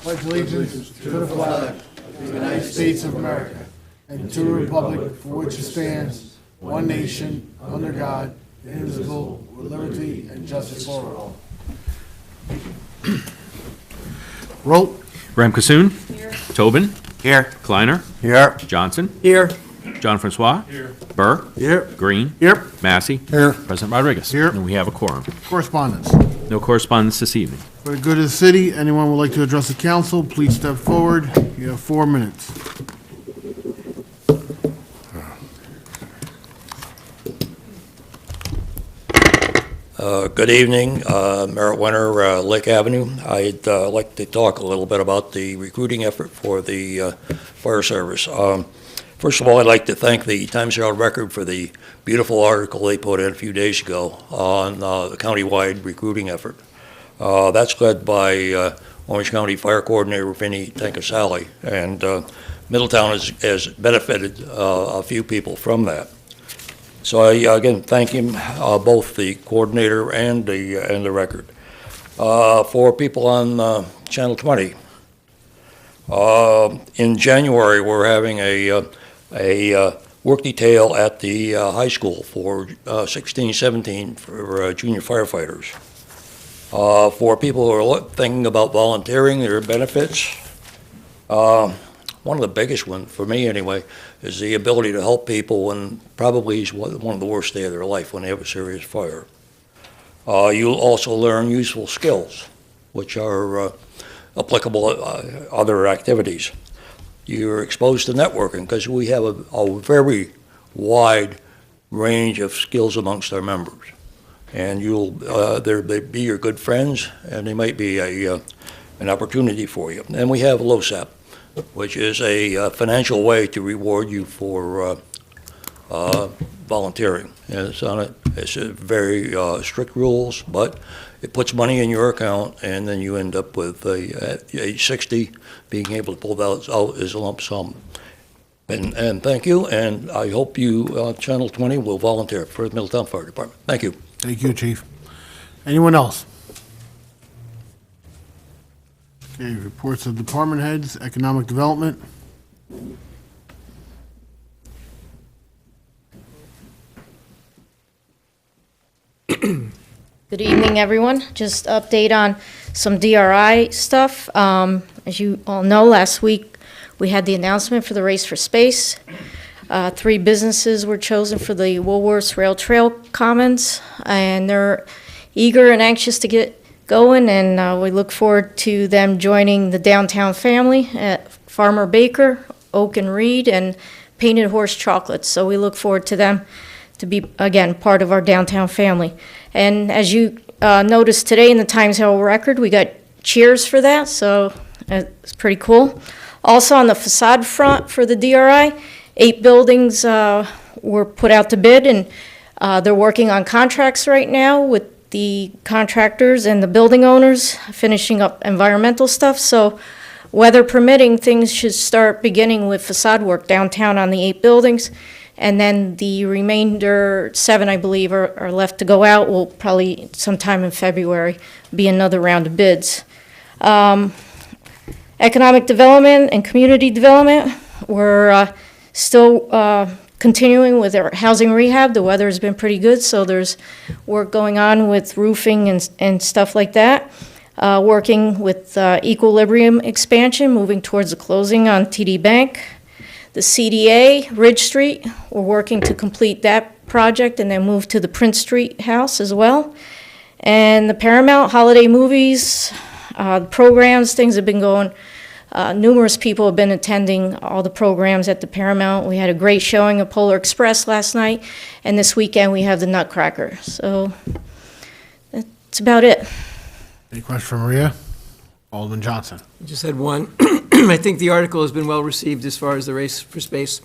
pledge allegiance to the flag of the United States of America and to the republic for which it stands, one nation, under God, indivisible, with liberty and justice for all. Roll. Ram Kassoon. Here. Tobin. Here. Kleiner. Here. Johnson. Here. John Francois. Here. Burr. Here. Green. Here. Massey. Here. President Rodriguez. Here. And we have a quorum. Correspondence. No correspondence this evening. For the good of the city, anyone would like to address the council, please step forward. You have 4 minutes. Good evening, Merritt Winter, Lake Avenue. I'd like to talk a little bit about the recruiting effort for the fire service. First of all, I'd like to thank the Times Herald Record for the beautiful article they put in a few days ago on the countywide recruiting effort. That's led by Orange County Fire Coordinator Vinnie Tankasali, and Middletown has benefited a few people from that. So I again thank him, both the coordinator and the record. For people on Channel 20, in January we're having a work detail at the high school for 16-17 for junior firefighters. For people who are thinking about volunteering, there are benefits. One of the biggest ones, for me anyway, is the ability to help people when probably is one of the worst days of their life when they have a serious fire. You'll also learn useful skills, which are applicable to other activities. You're exposed to networking because we have a very wide range of skills amongst our members. And you'll they'll be your good friends, and they might be an opportunity for you. And we have LOSAP, which is a financial way to reward you for volunteering. And it's a very strict rules, but it puts money in your account, and then you end up with, at age 60, being able to pull that out as a lump sum. And thank you, and I hope you, Channel 20, will volunteer for the Middletown Fire Department. Thank you. Thank you, Chief. Anyone else? Okay, reports of department heads, economic development. Good evening, everyone. Just update on some DRI stuff. As you all know, last week we had the announcement for the Race for Space. 3 businesses were chosen for the Woolworths Rail Trail Commons, and they're eager and anxious to get going, and we look forward to them joining the downtown family at Farmer Baker, Oak and Reed, and Painted Horse Chocolates. So we look forward to them to be, again, part of our downtown family. And as you noticed today in the Times Herald Record, we got cheers for that, so it's pretty cool. Also on the facade front for the DRI, 8 buildings were put out to bid, and they're working on contracts right now with the contractors and the building owners, finishing up environmental stuff. So weather permitting, things should start beginning with facade work downtown on the 8 buildings. And then the remainder, 7, I believe, are left to go out. Will probably sometime in February be another round of bids. Economic development and community development, we're still continuing with our housing rehab. The weather has been pretty good, so there's work going on with roofing and stuff like that. Working with Equilibrium expansion, moving towards the closing on TD Bank. The CDA, Ridge Street, we're working to complete that project and then move to the Prince Street house as well. And the Paramount holiday movies, programs, things have been going. Numerous people have been attending all the programs at the Paramount. We had a great showing of Polar Express last night, and this weekend we have the Nutcracker. So that's about it. Any question for Maria? Alderman Johnson. I just had one. I think the article has been well received as far as the Race for Space.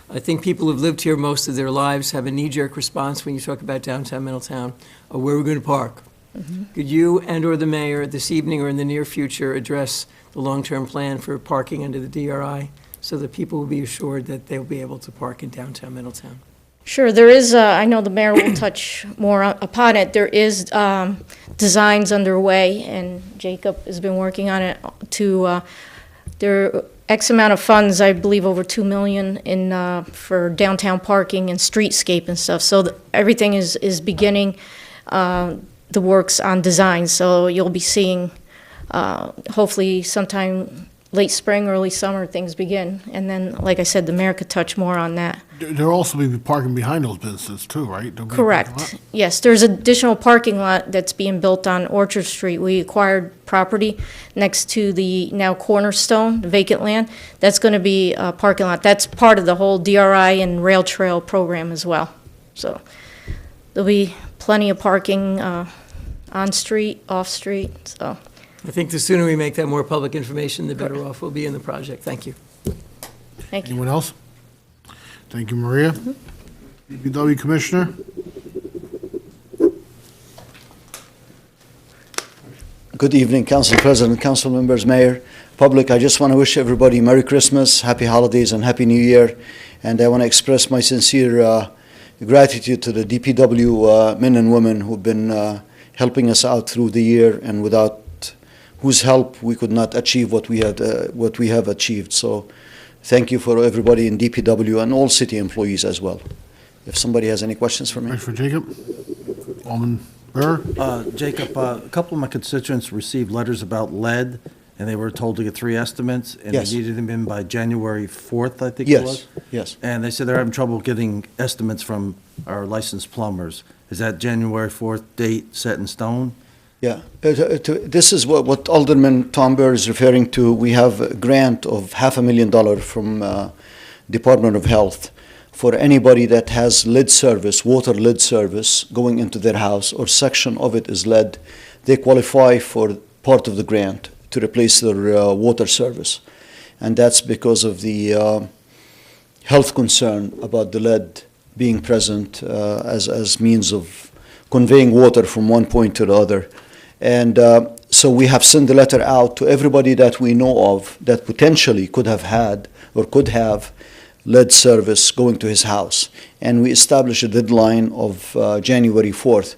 I think people who've lived here most of their lives have a knee-jerk response when you talk about downtown Middletown, or where we're going to park. Mm-hmm. Could you and/or the mayor this evening or in the near future address the long-term plan for parking under the DRI so that people will be assured that they'll be able to park in downtown Middletown? Sure, there is, I know the mayor will touch more upon it. There is designs underway, and Jacob has been working on it to, there are X amount of funds, I believe over 2 million in, for downtown parking and streetscape and stuff. So everything is beginning the works on design. So you'll be seeing, hopefully sometime late spring, early summer, things begin. And then, like I said, the mayor could touch more on that. There'll also be parking behind those businesses too, right? There'll be a parking Correct. lot? Yes, there's additional parking lot that's being built on Orchard Street. We acquired property next to the now Cornerstone, the vacant land. That's going to be a parking lot. That's part of the whole DRI and rail trail program as well. So there'll be plenty of parking on street, off street, so. I think the sooner we make that more public information, the better off we'll be in the project. Thank you. Thank you. Anyone else? Thank you, Maria. DPW Commissioner? Good evening, Council President, Council members, Mayor, public. I just want to wish everybody Merry Christmas, Happy Holidays, and Happy New Year. And I want to express my sincere gratitude to the DPW men and women who've been helping us out through the year, and without whose help we could not achieve what we have achieved. So thank you for everybody in DPW and all city employees as well. If somebody has any questions for me. Thanks for Jacob. Alderman Burr? Jacob, a couple of my constituents received letters about lead, and they were told to get 3 estimates, and Yes. they needed them in by January 4th, I think it was? Yes. And they said they're having trouble getting estimates from our licensed plumbers. Is that January 4th date set in stone? Yeah, this is what Alderman Tom Burr is referring to. We have a grant of $500,000 from Department of Health for anybody that has lead service, water lead service going into their house, or section of it is lead. They qualify for part of the grant to replace their water service. And that's because of the health concern about the lead being present as means of conveying water from one point to the other. And so we have sent a letter out to everybody that we know of that potentially could have had or could have lead service going to his house. And we established a deadline of January 4th.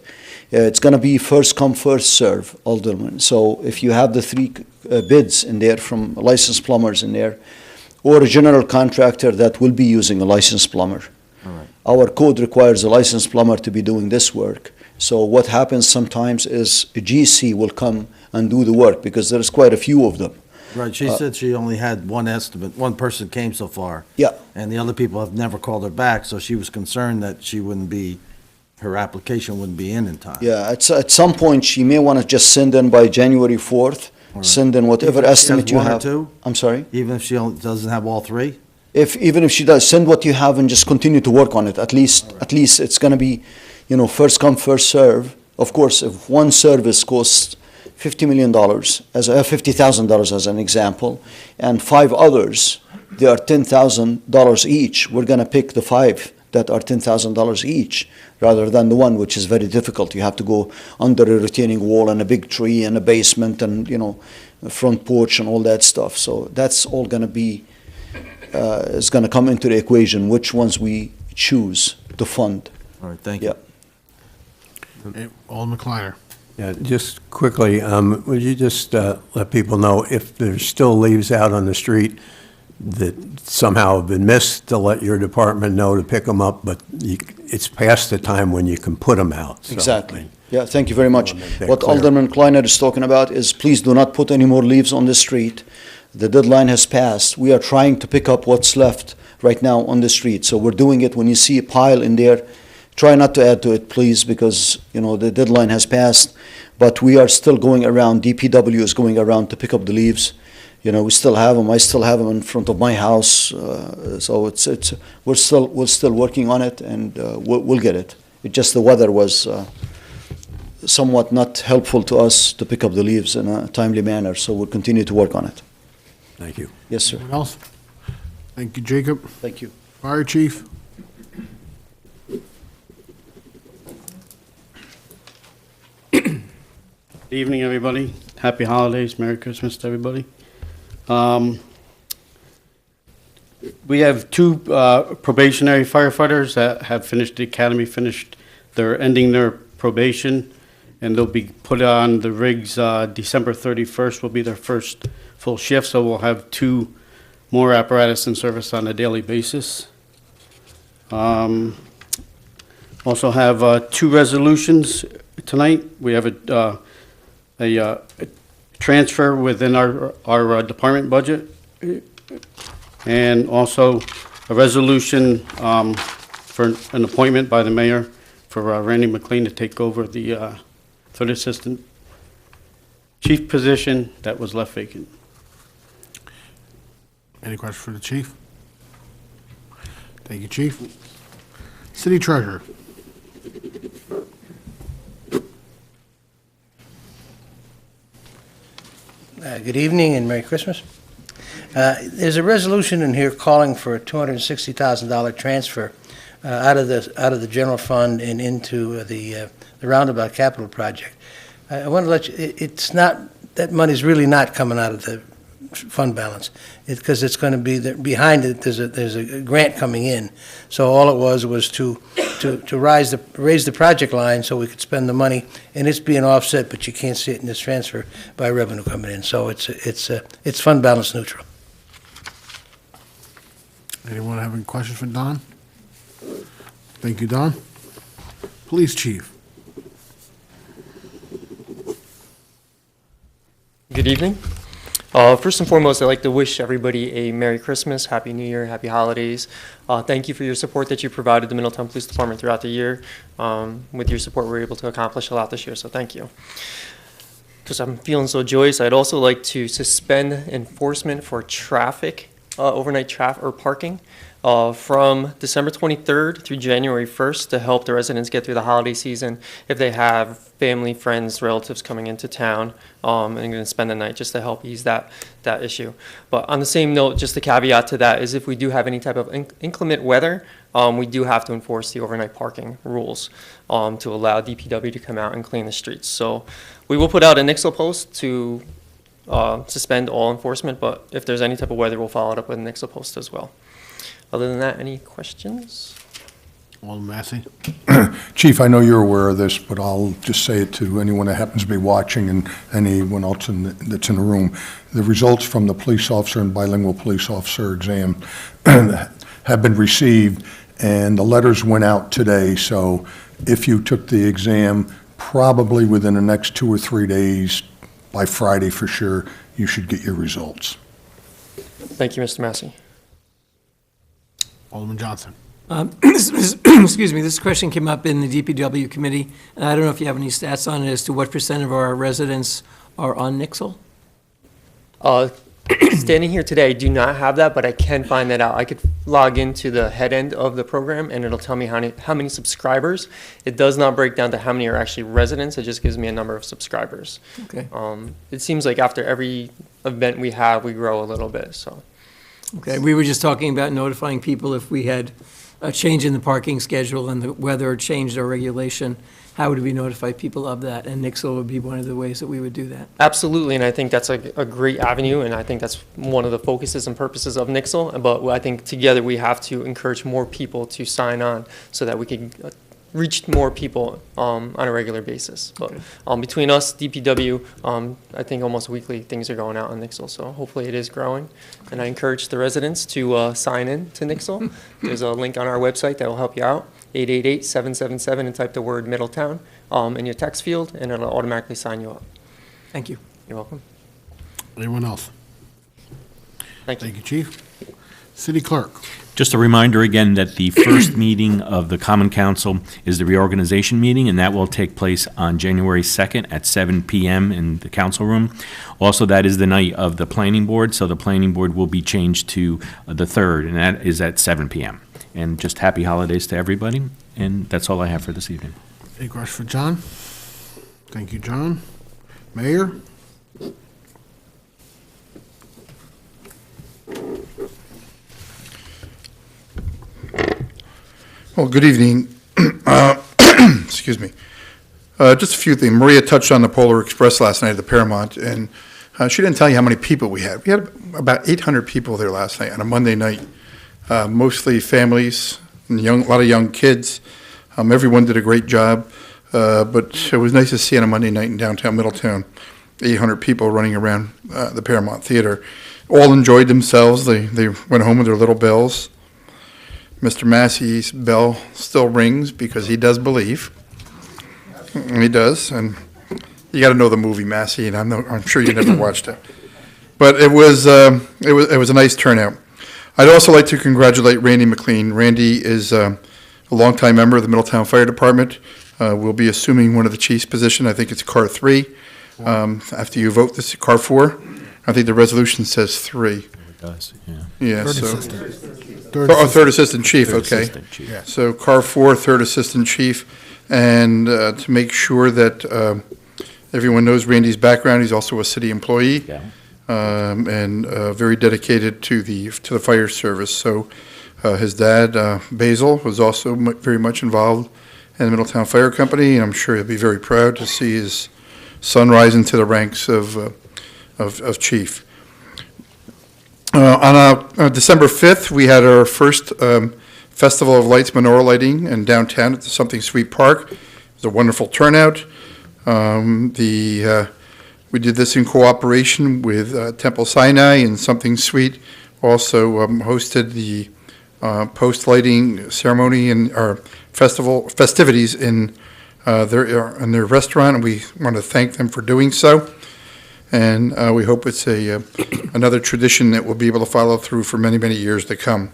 It's going to be first come, first serve, Alderman. So if you have the 3 bids in there from licensed plumbers in there, or a general contractor that will be using a licensed plumber. All right. Our code requires a licensed plumber to be doing this work. So what happens sometimes is a GC will come and do the work, because there's quite a few of them. Right, she said she only had one estimate, one person came so far. Yeah. And the other people have never called her back, so she was concerned that she wouldn't be, her application wouldn't be in time. Yeah, at some point, she may want to just send in by January 4th, All right. send in whatever Even if she has estimate you one or have. two? I'm sorry? Even if she doesn't have all 3? Even if she does, send what you have and just continue to work on it. At least it's going to be, first come, first serve. Of course, if one service costs $50 million, $50,000 as an example, and 5 others, they are $10,000 each. We're going to pick the 5 that are $10,000 each, rather than the one, which is very difficult. You have to go under a retaining wall and a big tree and a basement and a front porch and all that stuff. So that's all going to be is going to come into the equation, which ones we choose to fund. All right, thank you. Yeah. Hey, Alderman Kleiner? Yeah, just quickly, would you just let people know if there's still leaves out on the street that somehow have been missed, to let your department know to pick them up, but it's past the time when you can put them out. So, Exactly. Yeah, thank you very much. Make that What clear. Alderman Kleiner is talking about is, please do not put any more leaves on the street. The deadline has passed. We are trying to pick up what's left right now on the street. So we're doing it. When you see a pile in there, try not to add to it, please, because, the deadline has passed. But we are still going around. DPW is going around to pick up the leaves. We still have them. I still have them in front of my house. So we're still working on it, and we'll get it. It just the weather was somewhat not helpful to us to pick up the leaves in a timely manner. So we'll continue to work on it. Thank you. Yes, sir. Anyone else? Thank you, Jacob. Thank you. Fire Chief? Good evening, everybody. Happy holidays, Merry Christmas to everybody. We have two probationary firefighters that have finished the academy, they're ending their probation, and they'll be put on the rigs December 31st will be their first full shift, so we'll have two more apparatus in service on a daily basis. Also have two resolutions tonight. We have a transfer within our department budget, and also a resolution for an appointment by the mayor for Randy McLean to take over the third assistant chief position that was left vacant. Any questions for the chief? Thank you, chief. City treasurer. Good evening and Merry Christmas. There's a resolution in here calling for a $260,000 transfer out of the general fund and into the roundabout capital project. I want to let you, it's not, that money's really not coming out of the fund balance, because it's going to be behind it. There's a grant coming in, so all it was to raise the project line so we could spend the money, and it's being offset, but you can't see it in this transfer by revenue coming in. So it's fund balance neutral. Anyone have any questions for Don? Thank you, Don. Police chief. Good evening. First and foremost, I'd like to wish everybody a Merry Christmas, Happy New Year, Happy Holidays. Thank you for your support that you provided the Middletown Police Department throughout the year. With your support, we were able to accomplish a lot this year, so thank you. Because I'm feeling so joyous, I'd also like to suspend enforcement for traffic, overnight traffic or parking, from December 23rd through January 1st to help the residents get through the holiday season if they have family, friends, relatives coming into town and going to spend the night, just to help ease that issue. But on the same note, just the caveat to that is if we do have any type of inclement weather, we do have to enforce the overnight parking rules to allow DPW to come out and clean the streets. So we will put out a Nixle post to suspend all enforcement, but if there's any type of weather, we'll follow it up with a Nixle post as well. Other than that, any questions? Alderman Massey. Chief, I know you're aware of this, but I'll just say it to anyone that happens to be watching and anyone else that's in the room. The results from the police officer and bilingual police officer exam have been received, and the letters went out today. So if you took the exam, probably within the next 2 or 3 days, by Friday for sure, you should get your results. Thank you, Mr. Massey. Alderman Johnson. Excuse me, this question came up in the DPW committee, and I don't know if you have any stats on it as to what % of our residents are on Nixle? Standing here today, I do not have that, but I can find that out. I could log into the head end of the program, and it'll tell me how many subscribers. It does not break down to how many are actually residents. It just gives me a number of subscribers. Okay. It seems like after every event we have, we grow a little bit, so. Okay, we were just talking about notifying people if we had a change in the parking schedule and the weather changed our regulation. How would we notify people of that? And Nixle would be one of the ways that we would do that. Absolutely, and I think that's a great avenue, and I think that's one of the focuses and purposes of Nixle. But I think together we have to encourage more people to sign on so that we can reach more people on a regular basis. But between us, DPW, I think almost weekly things are going out on Nixle, so hopefully it is growing. And I encourage the residents to sign in to Nixle. There's a link on our website that will help you out, 888-777, and type the word Middletown in your text field, and it'll automatically sign you up. Thank you. You're welcome. Anyone else? Thank you. Thank you, Chief. City clerk. Just a reminder again that the first meeting of the Common Council is the reorganization meeting, and that will take place on January 2nd at 7 p.m. in the council room. Also, that is the night of the planning board, so the planning board will be changed to the 3rd, and that is at 7 p.m. And just happy holidays to everybody, and that's all I have for this evening. Any questions for John? Thank you, John. Mayor? Well, good evening. Excuse me. Just a few things. Maria touched on the Polar Express last night at the Paramount, and she didn't tell you how many people we had. We had about 800 people there last night on a Monday night. mostly families, and a lot of young kids. Everyone did a great job, but it was nice to see on a Monday night in downtown Middletown, 800 people running around the Paramount Theater. All enjoyed themselves. They went home with their little bells. Mr. Massey's bell still rings because he does believe. He does, and you got to know the movie Massey, and I'm sure you never watched it. But it was a nice turnout. I'd also like to congratulate Randy McLean. Randy is a longtime member of the Middletown Fire Department. Will be assuming one of the chief's position. I think it's Car 3. After you vote this, Car 4. I think the resolution says 3. It does, yeah. Yeah, Third so. assistant. Third assistant chief, Third okay. assistant chief. Yeah. So Car 4, third assistant chief. And to make sure that everyone knows Randy's background, he's also a city employee. Yeah. And very dedicated to the fire service. So his dad, Basil, was also very much involved in the Middletown Fire Company, and I'm sure he'll be very proud to see his son rise into the ranks of chief. On December 5th, we had our first Festival of Lights menorah lighting in downtown at the Something Sweet Park. It was a wonderful turnout. We did this in cooperation with Temple Sinai, and Something Sweet also hosted the post-lighting ceremony and our festivities in their restaurant, and we want to thank them for doing so. And we hope it's another tradition that we'll be able to follow through for many, many years to come.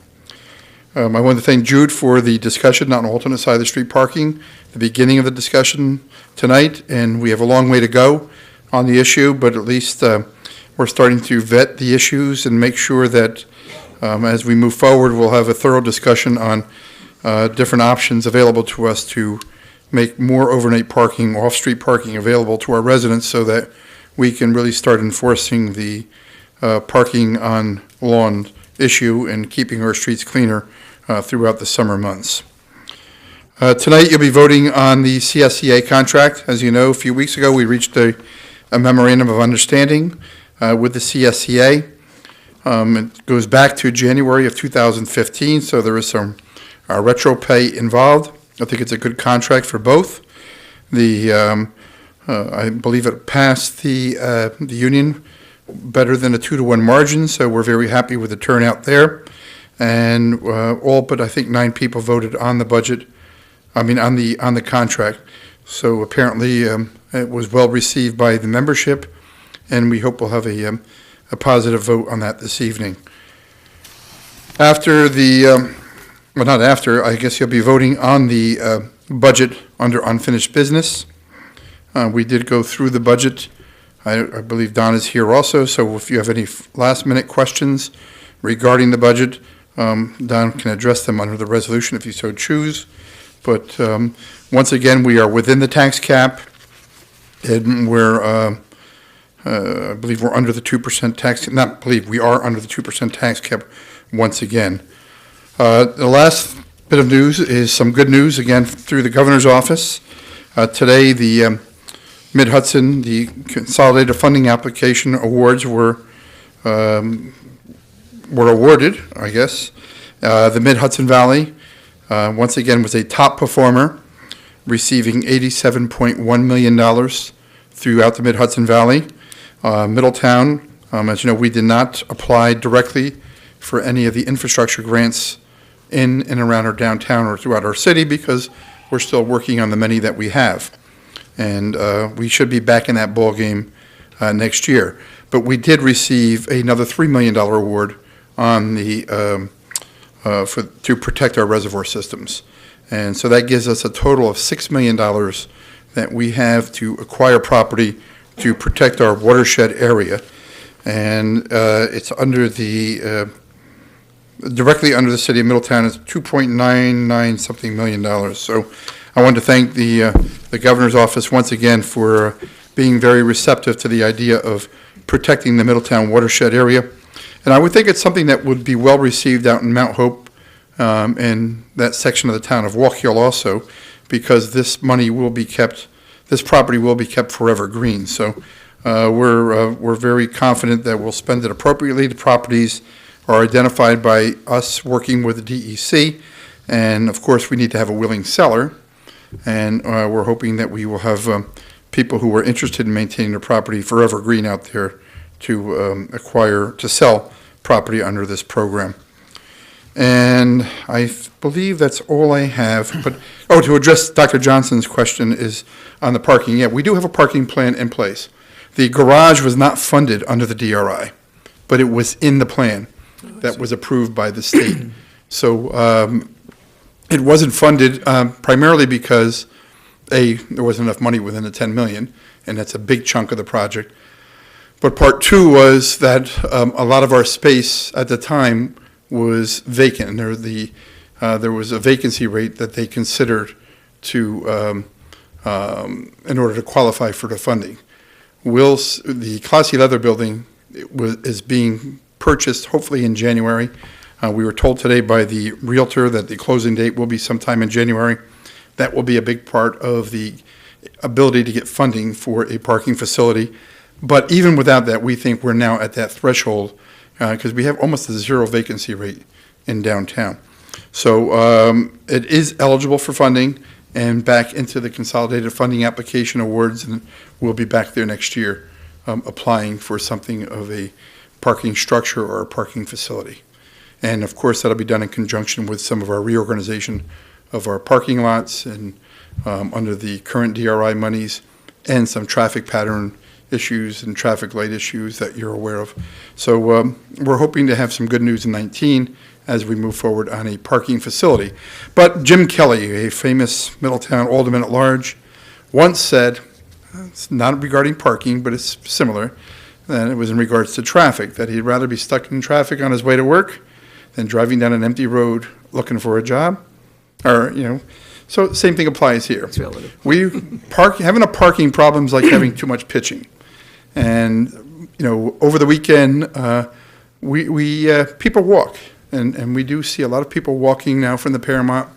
I want to thank Jude for the discussion on alternate side of the street parking, the beginning of the discussion tonight, and we have a long way to go on the issue, but at least we're starting to vet the issues and make sure that as we move forward, we'll have a thorough discussion on different options available to us to make more overnight parking, off-street parking available to our residents so that we can really start enforcing the parking on lawn issue and keeping our streets cleaner throughout the summer months. Tonight, you'll be voting on the CSEA contract. As you know, a few weeks ago, we reached a memorandum of understanding with the CSEA. It goes back to January of 2015, so there is some retro pay involved. I think it's a good contract for both. I believe it passed the union better than a 2-to-1 margin, so we're very happy with the turnout there. And all but I think 9 people voted on the budget. On the contract. So apparently it was well received by the membership, and we hope we'll have a positive vote on that this evening. After not after, I guess you'll be voting on the budget under unfinished business. We did go through the budget. I believe Don is here also, so if you have any last-minute questions regarding the budget, Don can address them under the resolution if you so choose. But once again, we are within the tax cap, and I believe we're under the 2% tax, not believe, we are under the 2% tax cap once again. The last bit of news is some good news, again, through the governor's office. Today, the Mid-Hudson, the Consolidated Funding Application Awards were awarded, I guess. The Mid-Hudson Valley, once again, was a top performer, receiving $87.1 million throughout the Mid-Hudson Valley. Middletown, as you know, we did not apply directly for any of the infrastructure grants in and around our downtown or throughout our city because we're still working on the many that we have. And we should be back in that ballgame next year. But we did receive another $3 million award on the to protect our reservoir systems. And so that gives us a total of $6 million that we have to acquire property to protect our watershed area. And it's under directly under the city of Middletown. It's $2.99 something million. So I want to thank the governor's office once again for being very receptive to the idea of protecting the Middletown watershed area. And I would think it's something that would be well received out in Mount Hope and that section of the town of Waukegan also, because this property will be kept forever green. So we're very confident that we'll spend it appropriately. The properties are identified by us working with the DEC. And of course, we need to have a willing seller. And we're hoping that we will have people who are interested in maintaining their property forever green out there to to sell property under this program. And I believe that's all I have. But, to address Dr. Johnson's question is on the parking. Yeah, we do have a parking plan in place. The garage was not funded under the DRI, but it was in the plan that was approved by the state. So it wasn't funded primarily because, there wasn't enough money within the 10 million, and that's a big chunk of the project. But part two was that a lot of our space at the time was vacant, and there was a vacancy rate that they considered to in order to qualify for the funding. The Classy Leather building is being purchased hopefully in January. We were told today by the Realtor that the closing date will be sometime in January. That will be a big part of the ability to get funding for a parking facility. But even without that, we think we're now at that threshold because we have almost a zero vacancy rate in downtown. So it is eligible for funding and back into the consolidated funding application awards, and we'll be back there next year applying for something of a parking structure or a parking facility. And of course, that'll be done in conjunction with some of our reorganization of our parking lots and under the current DRI monies and some traffic pattern issues and traffic light issues that you're aware of. So we're hoping to have some good news in 19 as we move forward on a parking facility. But Jim Kelly, a famous Middletown alderman at large, once said, it's not regarding parking, but it's similar, and it was in regards to traffic, that he'd rather be stuck in traffic on his way to work than driving down an empty road looking for a job. Or, so same thing applies here. It's relative. Having a parking problem is like having too much pitching. And, over the weekend, people walk. And we do see a lot of people walking now from the Paramount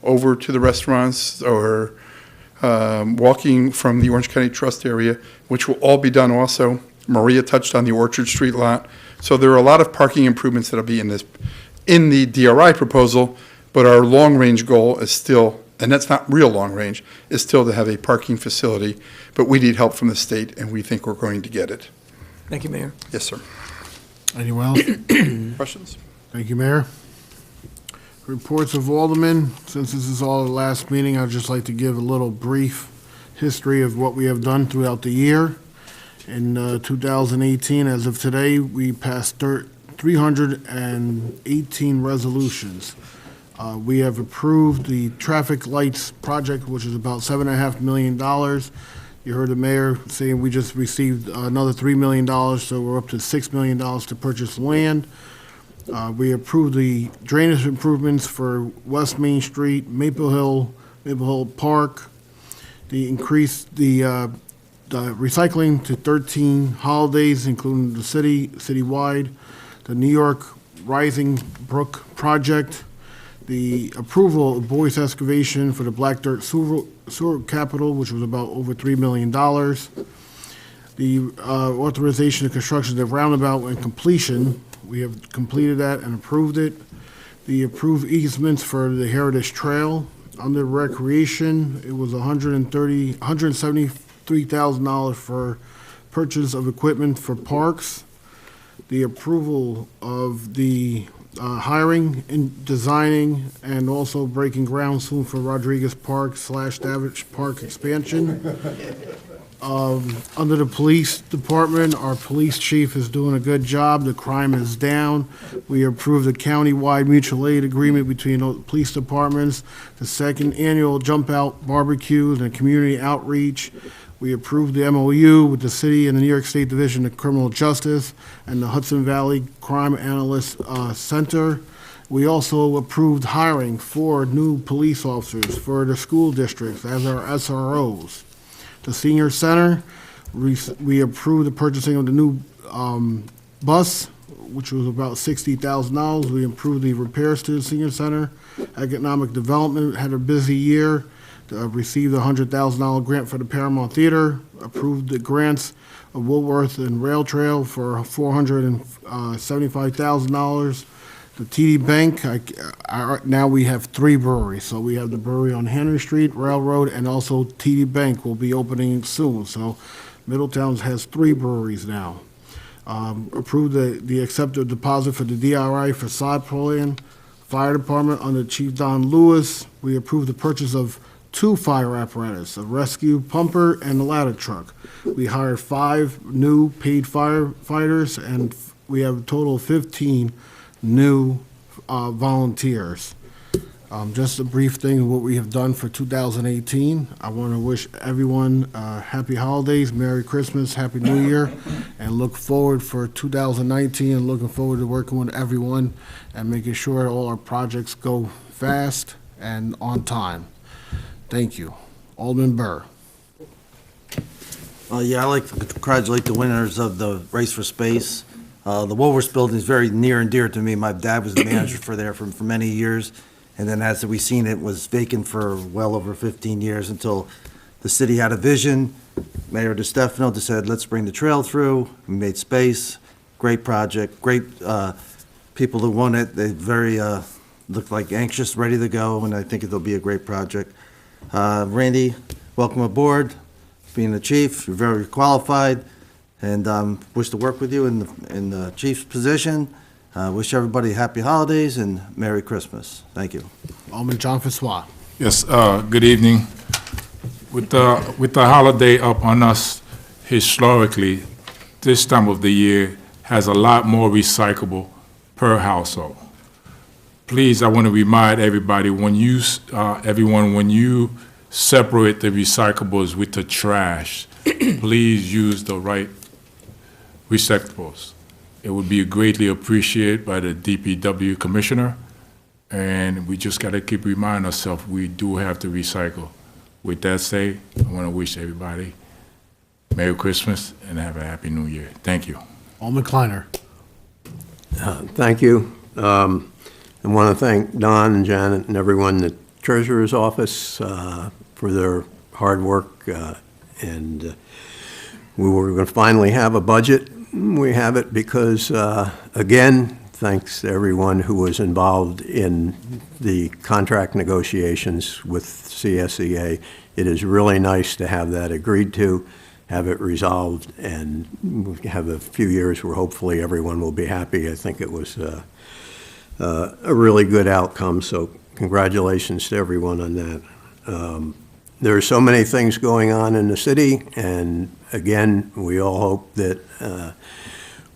over to the restaurants or walking from the Orange County Trust area, which will all be done also. Maria touched on the Orchard Street lot. So there are a lot of parking improvements that will be in the DRI proposal, but our long-range goal is still, and that's not real long-range, is still to have a parking facility, but we need help from the state, and we think we're going to get it. Thank you, Mayor. Yes, sir. Anyone else? Questions? Thank you, Mayor. Reports of Aldermen. Since this is all the last meeting, I'd just like to give a little brief history of what we have done throughout the year. In 2018, as of today, we passed 318 resolutions. We have approved the traffic lights project, which is about $7.5 million. You heard the mayor saying we just received another $3 million, so we're up to $6 million to purchase land. We approved the drainage improvements for West Main Street, Maple Hill Park. The increased the recycling to 13 holidays, including the citywide. The New York Rising Brook project. The approval of Boyce excavation for the Black Dirt Sewer Capital, which was about over $3 million. The authorization of construction of roundabout and completion. We have completed that and approved it. The approved easements for the Heritage Trail. Under recreation, it was $173,000 for purchase of equipment for parks. The approval of the hiring and designing and also breaking ground soon for Rodriguez Park / Davidge Park expansion. Under the police department, our police chief is doing a good job. The crime is down. We approved a county-wide mutual aid agreement between the police departments, the second annual jump out barbecues and community outreach. We approved the MOU with the city and the New York State Division of Criminal Justice and the Hudson Valley Crime Analyst Center. We also approved hiring 4 new police officers for the school districts as our SROs. The senior center, we approved the purchasing of the new bus, which was about $60,000. We improved the repairs to the senior center. Economic development had a busy year. received a $100,000 grant for the Paramount Theater, approved the grants of Woolworth and Rail Trail for $475,000. The TD Bank, now we have 3 breweries. So we have the brewery on Henry Street, Railroad, and also TD Bank will be opening soon. So Middletown has 3 breweries now. Approved the accepted deposit for the DRI facade plan. Fire Department under Chief Don Lewis, we approved the purchase of 2 fire apparatus, a rescue pumper and a ladder truck. We hired 5 new paid firefighters, and we have a total of 15 new volunteers. Just a brief thing of what we have done for 2018. I want to wish everyone happy holidays, Merry Christmas, Happy New Year, and look forward for 2019 and looking forward to working with everyone and making sure all our projects go fast and on time. Thank you. Alderman Burr. Yeah, I'd like to congratulate the winners of the Race for Space. The Woolworths building is very near and dear to me. My dad was the manager for there for many years. And then as we seen, it was vacant for well over 15 years until the city had a vision. Mayor DeStefano just said, let's bring the trail through. We made space. Great project. Great people who won it. They very looked like anxious, ready to go, and I think it'll be a great project. Randy, welcome aboard. Being the chief, you're very qualified, and wish to work with you in the chief's position. Wish everybody happy holidays and Merry Christmas. Thank you. Alderman John Francois. Yes, good evening. With the holiday up on us, historically, this time of the year has a lot more recyclable per household. Please, I want to remind everybody, when you separate the recyclables with the trash, please use the right receptacles. It would be greatly appreciated by the DPW commissioner, and we just got to keep reminding ourselves we do have to recycle. With that said, I want to wish everybody Merry Christmas and have a Happy New Year. Thank you. Alderman Kleiner. Thank you. I want to thank Don and Janet and everyone in the Treasurer's Office for their hard work, and we were going to finally have a budget. We have it because, again, thanks to everyone who was involved in the contract negotiations with CSEA. It is really nice to have that agreed to, have it resolved, and we have a few years where hopefully everyone will be happy. I think it was a really good outcome, so congratulations to everyone on that. There are so many things going on in the city, and again, we all hope that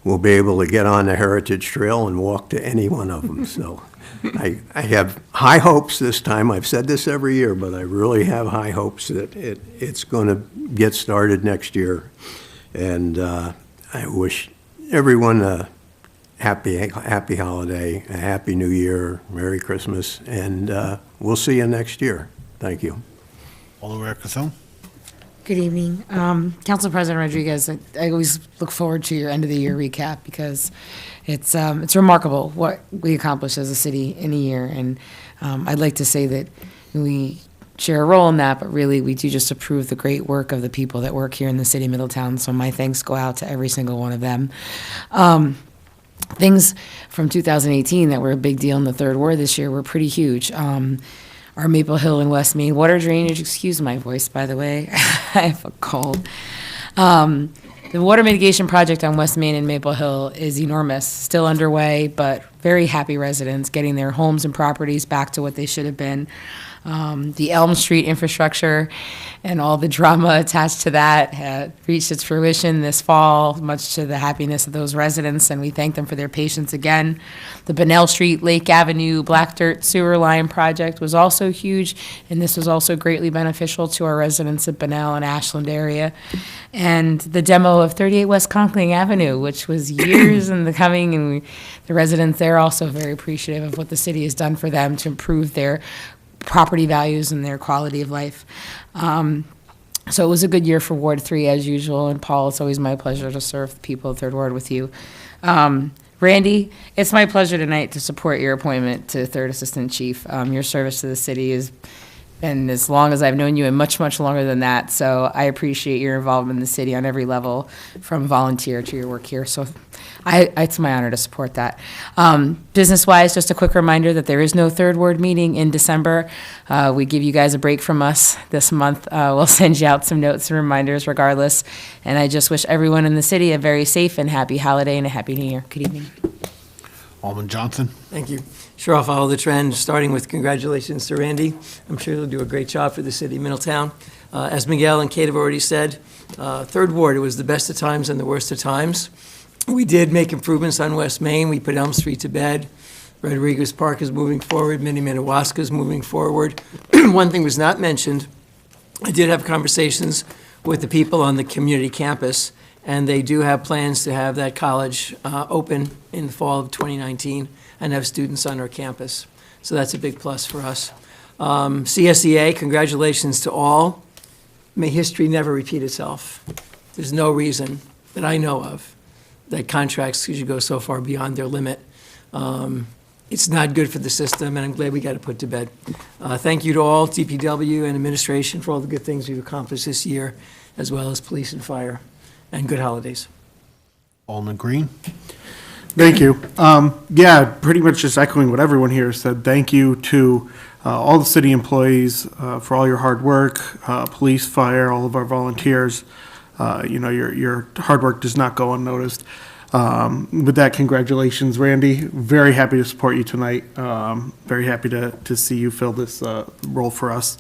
we'll be able to get on the Heritage Trail and walk to any one of them. So I have high hopes this time. I've said this every year, but I really have high hopes that it's going to get started next year. And I wish everyone a happy holiday, a happy New Year, Merry Christmas, and we'll see you next year. Thank you. Alderman Casson. Good evening. Council President Rodriguez, I always look forward to your end of the year recap because it's remarkable what we accomplished as a city in a year. And I'd like to say that we share a role in that, but really we do just approve the great work of the people that work here in the city of Middletown. So my thanks go out to every single one of them. Things from 2018 that were a big deal in the Third Ward this year were pretty huge. Our Maple Hill and West Main water drainage, excuse my voice, by the way, I have a cold. The water mitigation project on West Main and Maple Hill is enormous, still underway, but very happy residents getting their homes and properties back to what they should have been. The Elm Street infrastructure and all the drama attached to that reached its fruition this fall, much to the happiness of those residents, and we thank them for their patience again. The Bunnell Street, Lake Avenue, Black Dirt Sewer Line project was also huge, and this was also greatly beneficial to our residents at Bunnell and Ashland area. And the demo of 38 West Conkling Avenue, which was years in the coming, and the residents there are also very appreciative of what the city has done for them to improve their property values and their quality of life. So it was a good year for Ward 3 as usual, and Paul, it's always my pleasure to serve the people of Third Ward with you. Randy, it's my pleasure tonight to support your appointment to Third Assistant Chief. Your service to the city is and as long as I've known you, and much, much longer than that. So I appreciate your involvement in the city on every level, from volunteer to your work here. So it's my honor to support that. Business-wise, just a quick reminder that there is no third ward meeting in December. We give you guys a break from us this month. We'll send you out some notes and reminders regardless. And I just wish everyone in the city a very safe and happy holiday and a happy new year. Good evening. Alderman Johnson. Thank you. Sure, I'll follow the trend, starting with congratulations to Randy. I'm sure he'll do a great job for the city of Middletown. As Miguel and Kate have already said, Third Ward, it was the best of times and the worst of times. We did make improvements on West Main. We put Elm Street to bed. Rodriguez Park is moving forward. Mini Madawaska is moving forward. One thing was not mentioned, I did have conversations with the people on the community campus, and they do have plans to have that college open in the fall of 2019 and have students on our campus. So that's a big plus for us. CSEA, congratulations to all. May history never repeat itself. There's no reason that I know of that contracts should go so far beyond their limit. It's not good for the system, and I'm glad we got it put to bed. Thank you to all, DPW and administration, for all the good things we've accomplished this year, as well as police and fire, and good holidays. Alderman Green. Thank you. Yeah, pretty much just echoing what everyone here said. Thank you to all the city employees for all your hard work, police, fire, all of our volunteers. Your hard work does not go unnoticed. With that, congratulations, Randy. Very happy to support you tonight. Very happy to see you fill this role for us.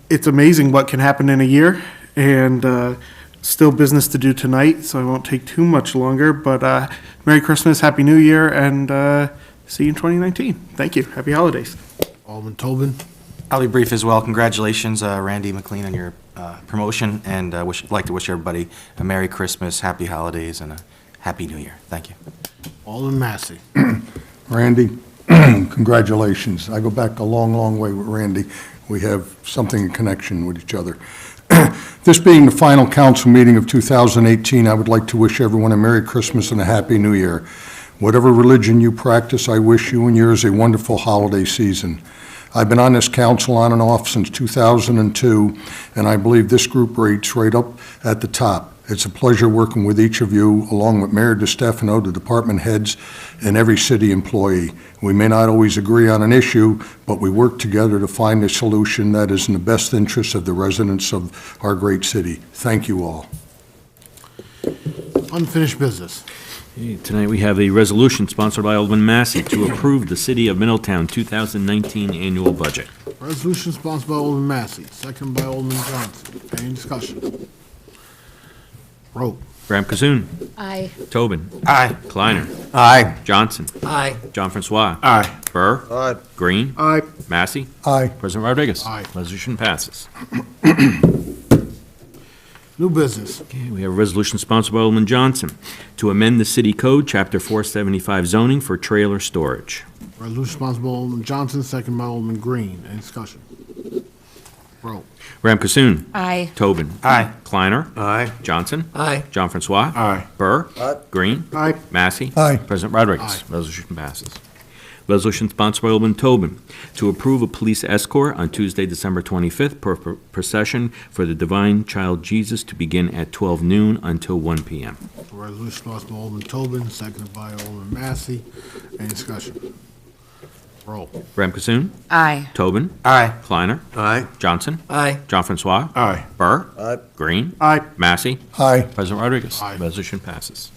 It's amazing what can happen in a year, and still business to do tonight, so I won't take too much longer. But Merry Christmas, Happy New Year, and see you in 2019. Thank you. Happy holidays. Alderman Tobin. I'll be brief as well. Congratulations, Randy McLean, on your promotion, and like to wish everybody a Merry Christmas, Happy Holidays, and a Happy New Year. Thank you. Alderman Massey. Randy, congratulations. I go back a long, long way with Randy. We have something in connection with each other. This being the final council meeting of 2018, I would like to wish everyone a Merry Christmas and a Happy New Year. Whatever religion you practice, I wish you and yours a wonderful holiday season. I've been on this council on and off since 2002, and I believe this group rates right up at the top. It's a pleasure working with each of you, along with Mayor DeStefano, the department heads, and every city employee. We may not always agree on an issue, but we work together to find a solution that is in the best interest of the residents of our great city. Thank you all. Unfinished business. Tonight we have a resolution sponsored by Alderman Massey to approve the City of Middletown 2019 annual budget. Resolution sponsored by Alderman Massey, second by Alderman Johnson. Any discussion? Roll. Graham Cassoon. Aye. Tobin. Aye. Kleiner. Aye. Johnson. Aye. John Francois. Aye. Burr. Aye. Green. Aye. Massey. Aye. President Rodriguez. Aye. Resolution passes. New business. Okay, we have a resolution sponsored by Alderman Johnson to amend the city code, Chapter 475 zoning for trailer storage. Resolution sponsored by Alderman Johnson, second by Alderman Green. Any discussion? Roll. Graham Cassoon. Aye. Tobin. Aye. Kleiner. Aye. Johnson. Aye. John Francois. Aye. Burr. Aye. Green. Aye. Massey. Aye. President Rodriguez. Aye. Resolution passes. Resolution sponsored by Alderman Tobin to approve a police escort on Tuesday, December 25th per procession for the Divine Child Jesus to begin at 12 noon until 1 p.m. Resolution sponsored by Alderman Tobin, seconded by Alderman Massey. Any discussion? Roll. Graham Cassoon. Aye. Tobin. Aye. Kleiner. Aye. Johnson. Aye. John Francois. Aye. Burr. Aye. Green. Aye. Massey. Aye. President Rodriguez. Aye. Resolution passes.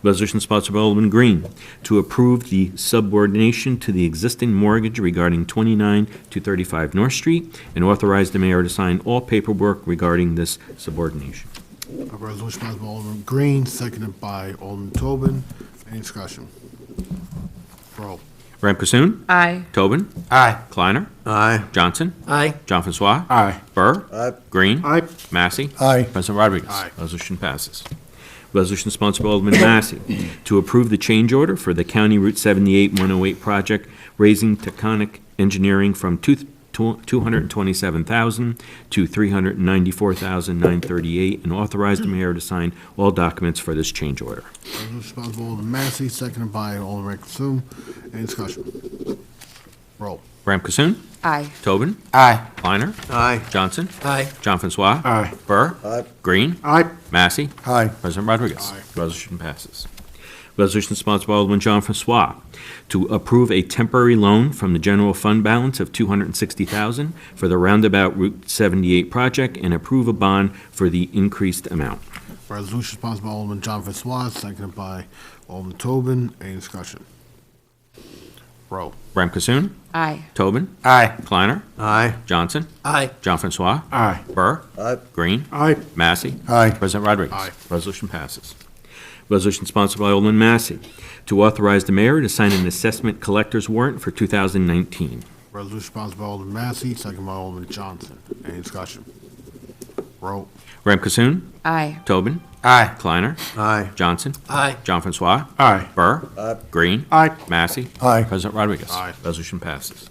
Resolution sponsored by Alderman Green to approve the subordination to the existing mortgage regarding 29 to 35 North Street and authorize the mayor to sign all paperwork regarding this subordination. A resolution sponsored by Alderman Green, seconded by Alderman Tobin. Any discussion? Roll. Graham Cassoon. Aye. Tobin. Aye. Kleiner. Aye. Johnson. Aye. John Francois. Aye. Burr. Aye. Green. Aye. Massey. Aye. President Rodriguez. Aye. Resolution passes. Resolution sponsored by Alderman Massey to approve the change order for the County Route 78-108 project, raising Taconic Engineering from $227,000 to $394,938, and authorize the mayor to sign all documents for this change order. Resolution sponsored by Alderman Massey, seconded by Alderman Consoom. Any discussion? Roll. Ram Kasoon. Aye. Tobin. Aye. Kleiner. Aye. Johnson. Aye. John Francois. Aye. Burr. Aye. Green. Aye. Massey. Aye. President Rodriguez. Resolution passes. Resolution sponsored by Alderman John Francois to approve a temporary loan from the general fund balance of $260,000 for the roundabout Route 78 project and approve a bond for the increased amount. Resolution sponsored by Alderman John Francois, seconded by Alderman Tobin. Any discussion? Roll. Ram Kasoon. Aye. Tobin. Aye. Kleiner. Aye. Johnson. Aye. John Francois. Aye. Burr. Aye. Green. Aye. Massey. Aye. President Rodriguez. Aye. Resolution passes. Resolution sponsored by Alderman Massey to authorize the mayor to sign an assessment collector's warrant for 2019. Resolution sponsored by Alderman Massey, seconded by Alderman Johnson. Any discussion? Roll. Ram Kasoon. Aye. Tobin. Aye. Kleiner. Aye. Johnson. Aye. John Francois. Aye. Burr. Aye. Green. Aye. Massey. Aye. President Rodriguez. Aye. Resolution passes.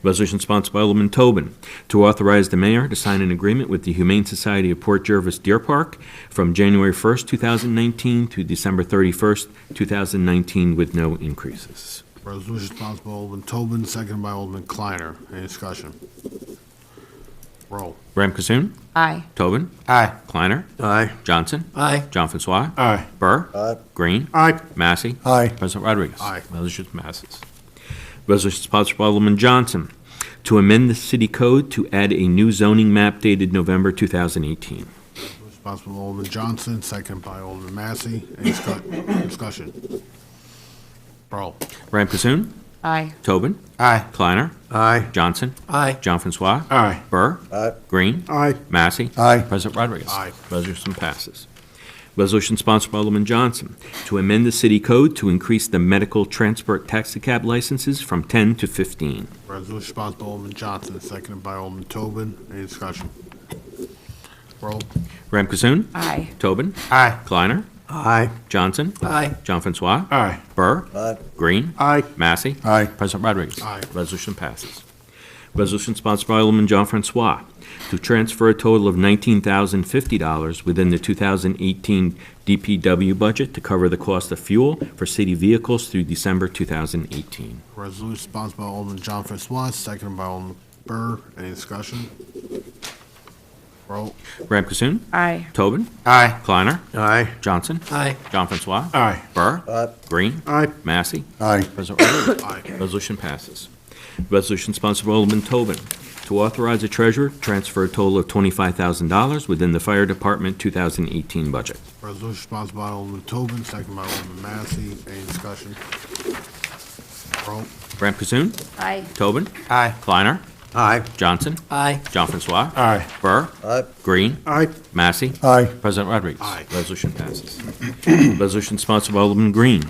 Resolution sponsored by Alderman Tobin to authorize the mayor to sign an agreement with the Humane Society of Port Jervis Deer Park from January 1st, 2019 to December 31st, 2019 with no increases. Resolution sponsored by Alderman Tobin, seconded by Alderman Kleiner. Any discussion? Roll. Ram Kasoon. Aye. Tobin. Aye. Kleiner. Aye. Johnson. Aye. John Francois. Aye. Burr. Aye. Green. Aye. Massey. Aye. President Rodriguez. Aye. Resolution passes. Resolution sponsored by Alderman Johnson to amend the city code to add a new zoning map dated November 2018. Resolution sponsored by Alderman Johnson, seconded by Alderman Massey. Any discussion? Roll. Ram Kasoon. Aye. Tobin. Aye. Kleiner. Aye. Johnson. Aye. John Francois. Aye. Burr. Aye. Green. Aye. Massey. Aye. President Rodriguez. Aye. Resolution passes. Resolution sponsored by Alderman Johnson to amend the city code to increase the medical transport taxicab licenses from 10 to 15. Resolution sponsored by Alderman Johnson, seconded by Alderman Tobin. Any discussion? Roll. Ram Kasoon. Aye. Tobin. Aye. Kleiner. Aye. Johnson. Aye. John Francois. Aye. Burr. Aye. Green. Aye. Massey. Aye. President Rodriguez. Aye. Resolution passes. Resolution sponsored by Alderman John Francois to transfer a total of $19,050 within the 2018 DPW budget to cover the cost of fuel for city vehicles through December 2018. Resolution sponsored by Alderman John Francois, seconded by Alderman Burr. Any discussion? Roll. Ram Kasoon. Aye. Tobin. Aye. Kleiner. Aye. Johnson. Aye. John Francois. Aye. Burr. Aye. Green. Aye. Massey. Aye. President Rodriguez. Aye. Resolution passes. Resolution sponsored by Alderman Tobin to authorize the treasurer to transfer a total of $25,000 within the fire department 2018 budget. Resolution sponsored by Alderman Tobin, seconded by Alderman Massey. Any discussion? Roll. Ram Kasoon. Aye. Tobin. Aye. Kleiner. Aye. Johnson. Aye. John Francois. Aye. Burr. Aye. Green. Aye. Massey. Aye. President Rodriguez. Aye. Resolution passes. Resolution sponsored by Alderman Green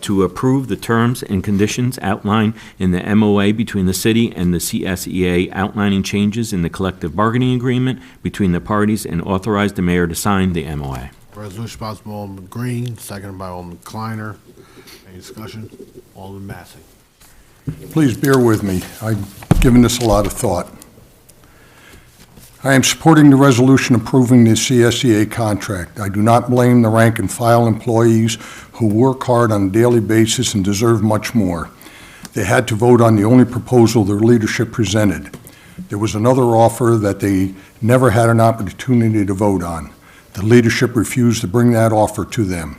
to approve the terms and conditions outlined in the MOA between the city and the CSEA outlining changes in the collective bargaining agreement between the parties and authorize the mayor to sign the MOA. Resolution sponsored by Alderman Green, seconded by Alderman Kleiner. Any discussion? Alderman Massey. Please bear with me. I've given this a lot of thought. I am supporting the resolution approving the CSEA contract. I do not blame the rank and file employees who work hard on a daily basis and deserve much more. They had to vote on the only proposal their leadership presented. There was another offer that they never had an opportunity to vote on. The leadership refused to bring that offer to them.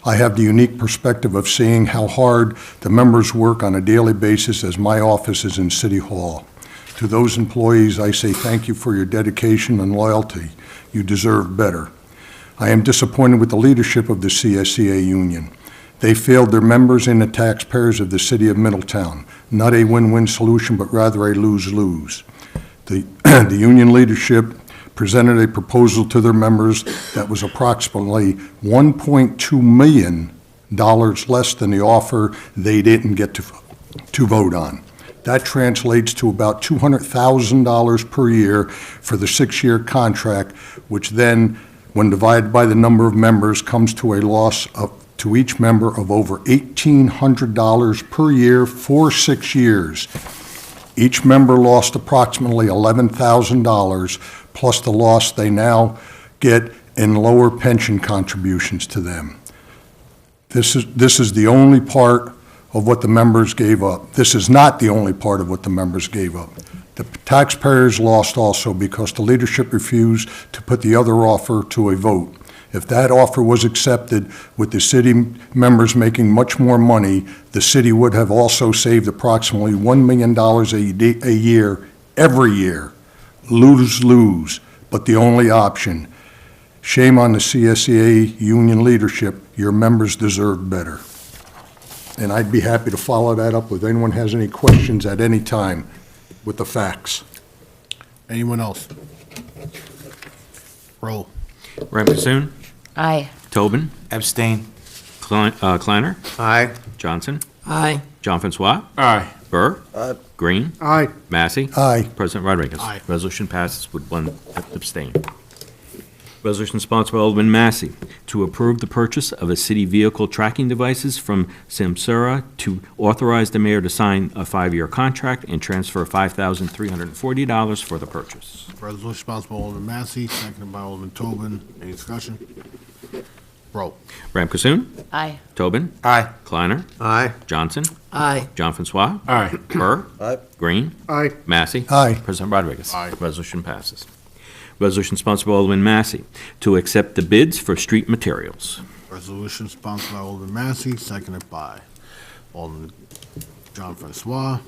I have the unique perspective of seeing how hard the members work on a daily basis as my office is in City Hall. To those employees, I say thank you for your dedication and loyalty. You deserve better. I am disappointed with the leadership of the CSEA union. They failed their members and the taxpayers of the city of Middletown. Not a win-win solution, but rather a lose-lose. The union leadership presented a proposal to their members that was approximately $1.2 million less than the offer they didn't get to vote on. That translates to about $200,000 per year for the 6-year contract, which then, when divided by the number of members, comes to a loss to each member of over $1,800 per year for 6 years. Each member lost approximately $11,000, plus the loss they now get in lower pension contributions to them. This is the only part of what the members gave up. This is not the only part of what the members gave up. The taxpayers lost also because the leadership refused to put the other offer to a vote. If that offer was accepted, with the city members making much more money, the city would have also saved approximately $1 million a year, every year. Lose-lose, but the only option. Shame on the CSEA union leadership. Your members deserve better. And I'd be happy to follow that up with anyone has any questions at any time with the facts. Anyone else? Roll. Rem Bassoon, Aye. Tobin, Abstain. Kleiner, Aye. Johnson, Aye. John Francois, Aye. Burr, Green, Aye. Massey, Aye. President Rodriguez. Aye. Resolution passes with one abstain. Resolution sponsored by Alderman Massey to approve the purchase of a city vehicle tracking devices from Samsara, to authorize the mayor to sign a 5-year contract and transfer $5,340 for the purchase. Resolution sponsored by Alderman Massey, seconded by Alderman Tobin. Any discussion? Roll. Ram Kasoon, Aye. Tobin, Aye. Kleiner, Aye. Johnson, Aye. John Francois, Aye. Burr, Aye. Green, Aye. Massey. Aye. President Rodriguez. Aye. Resolution passes. Resolution sponsored by Alderman Massey to accept the bids for street materials. Resolution sponsored by Alderman Massey, seconded by Alderman John Francois.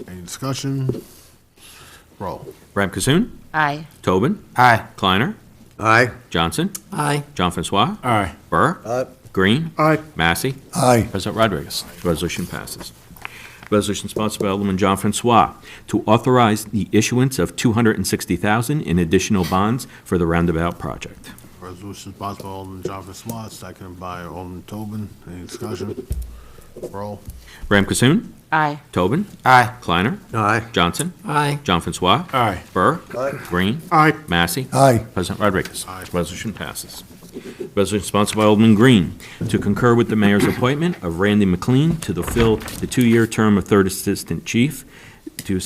Any discussion? Roll. Ram Kasoon, Aye. Tobin, Aye. Kleiner, Aye. Johnson, Aye. John Francois, Aye. Burr, Aye. Green, Aye. Massey, Aye. President Rodriguez. Resolution passes. Resolution sponsored by Alderman John Francois to authorize the issuance of $260,000 in additional bonds for the roundabout project. Resolution sponsored by Alderman John Francois, seconded by Alderman Tobin. Any discussion? Roll. Ram Kasoon, Aye. Tobin, Aye. Kleiner, Aye. Johnson, Aye. John Francois, Aye. Burr, Aye. Green, Aye. Massey, Aye. President Rodriguez. Aye. Resolution passes. Resolution sponsored by Alderman Green to concur with the mayor's appointment of Randy McLean to fill the 2-year term of third assistant chief to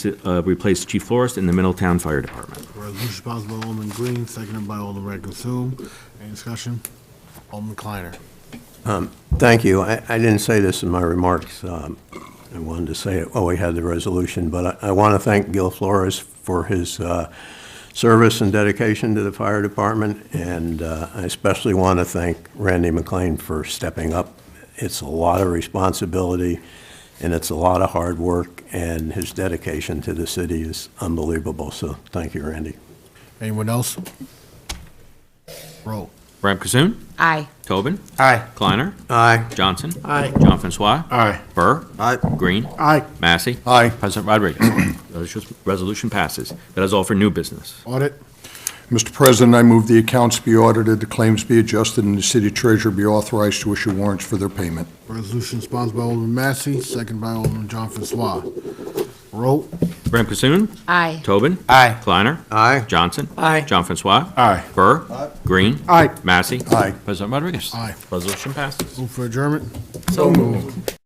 replace Chief Florist in the Middletown Fire Department. Resolution sponsored by Alderman Green, seconded by Alderman Consoom. Any discussion? Alderman Kleiner. Thank you. I didn't say this in my remarks. I wanted to say it while we had the resolution, but I want to thank Gil Flores for his service and dedication to the fire department, and I especially want to thank Randy McLean for stepping up. It's a lot of responsibility, and it's a lot of hard work, and his dedication to the city is unbelievable. So thank you, Randy. Anyone else? Roll. Ram Kasoon, Aye. Tobin, Aye. Kleiner, Aye. Johnson, Aye. John Francois, Aye. Burr, Aye. Green, Aye. Massey, Aye. President Rodriguez. Resolution passes. That is all for new business. Audit. Mr. President, I move the accounts be audited, the claims be adjusted, and the city treasurer be authorized to issue warrants for their payment. Resolution sponsored by Alderman Massey, seconded by Alderman John Francois. Roll. Ram Kasoon, Aye. Tobin, Aye. Kleiner, Aye. Johnson, Aye. John Francois, Aye. Burr, Aye. Green, Aye. Massey, Aye. President Rodriguez. Aye. Resolution passes. Move for adjournment. So moved.